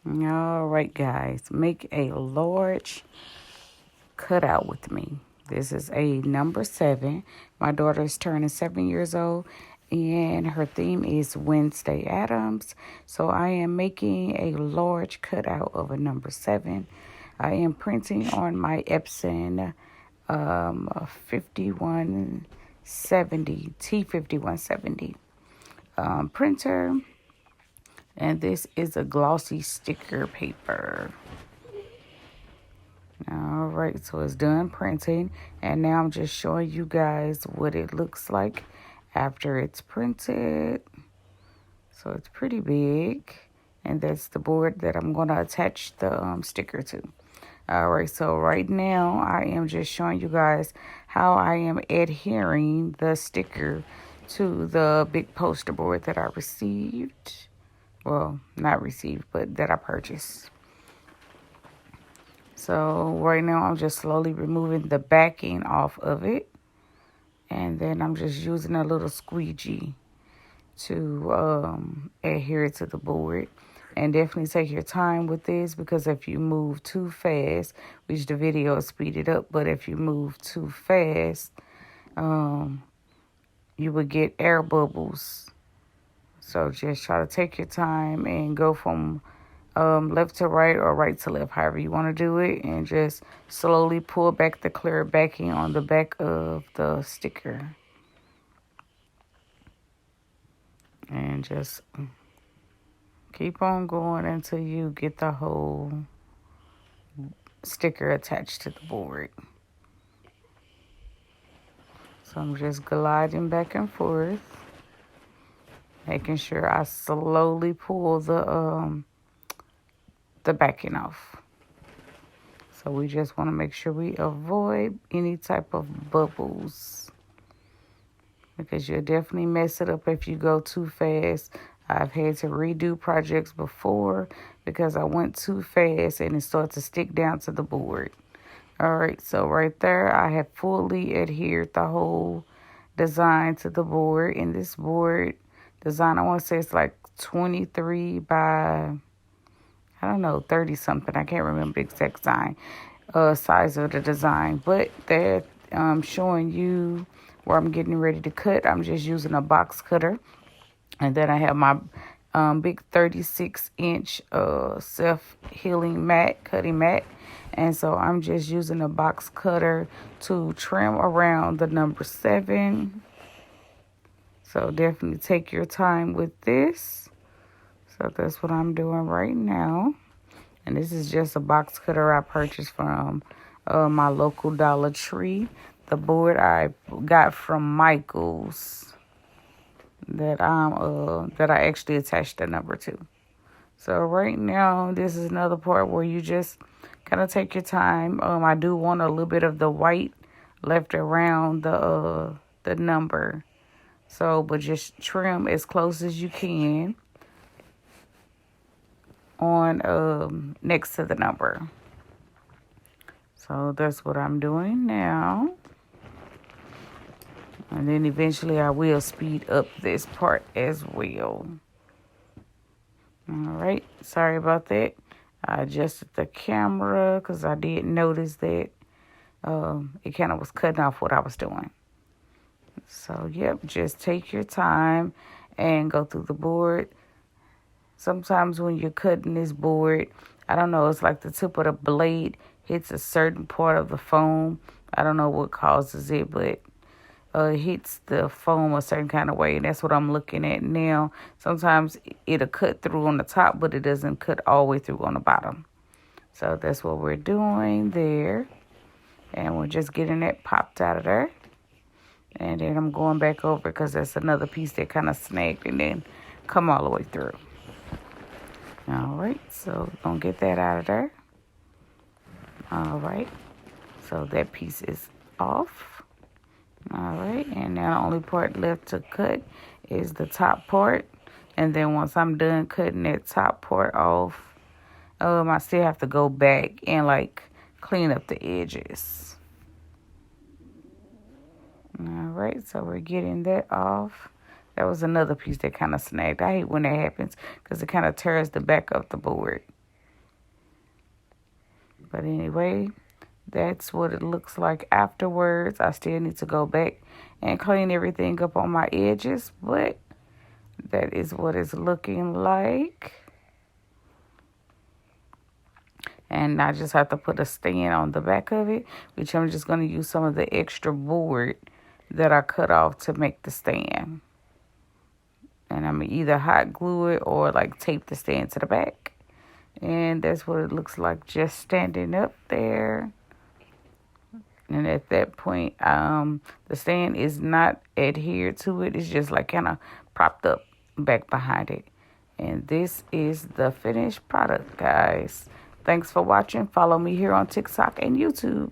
All right, guys, make a large cutout with me. This is a number 7. My daughter is turning 7 years old, and her theme is Wednesday Addams. So I am making a large cutout of a number 7. I am printing on my Epson 5170 T5170 printer, and this is a glossy sticker paper. All right, so it's done printing, and now I'm just showing you guys what it looks like after it's printed. So it's pretty big, and that's the board that I'm going to attach the sticker to. All right, so right now I am just showing you guys how I am adhering the sticker to the big poster board that I received. Well, not received, but that I purchased. So right now I'm just slowly removing the backing off of it. And then I'm just using a little squeegee to adhere it to the board. And definitely take your time with this, because if you move too fast, which the video is speeded up, but if you move too fast, you would get air bubbles. So just try to take your time and go from left to right or right to left, however you want to do it, and just slowly pull back the clear backing on the back of the sticker. And just keep on going until you get the whole sticker attached to the board. So I'm just gliding back and forth, making sure I slowly pull the backing off. So we just want to make sure we avoid any type of bubbles, because you'll definitely mess it up if you go too fast. I've had to redo projects before because I went too fast and it started to stick down to the board. All right, so right there, I have fully adhered the whole design to the board. And this board design, I want to say it's like 23 by, 30 something. I can't remember the exact size of the design, but they're showing you where I'm getting ready to cut. I'm just using a box cutter, and then I have my big 36-inch self-healing cutting mat, and so I'm just using a box cutter to trim around the number 7. So definitely take your time with this. So that's what I'm doing right now. And this is just a box cutter I purchased from my local Dollar Tree. The board I got from Michael's that I actually attached the number to. So right now, this is another part where you just kind of take your time. I do want a little bit of the white left around the number. So, but just trim as close as you can on next to the number. So that's what I'm doing now. And then eventually I will speed up this part as well. All right, sorry about that. I adjusted the camera because I did notice that it kind of was cutting off what I was doing. So, yep, just take your time and go through the board. Sometimes when you're cutting this board, I don't know, it's like the tip of the blade hits a certain part of the foam. I don't know what causes it, but it hits the foam a certain kind of way, and that's what I'm looking at now. Sometimes it'll cut through on the top, but it doesn't cut all the way through on the bottom. So that's what we're doing there. And we're just getting that popped out of there. And then I'm going back over because that's another piece that kind of snagged and then come all the way through. All right, so we're going to get that out of there. All right, so that piece is off. All right, and now the only part left to cut is the top part. And then once I'm done cutting that top part off, I still have to go back and clean up the edges. All right, so we're getting that off. That was another piece that kind of snagged. I hate when that happens because it kind of tears the back of the board. But anyway, that's what it looks like afterwards. I still need to go back and clean everything up on my edges, but that is what it's looking like. And I just have to put a stand on the back of it, which I'm just going to use some of the extra board that I cut off to make the stand. And I'm either hot glue it or like tape the stand to the back. And that's what it looks like just standing up there. And at that point, the stand is not adhered to it. It's just like kind of propped up back behind it. And this is the finished product, guys. Thanks for watching. Follow me here on TikTok and YouTube.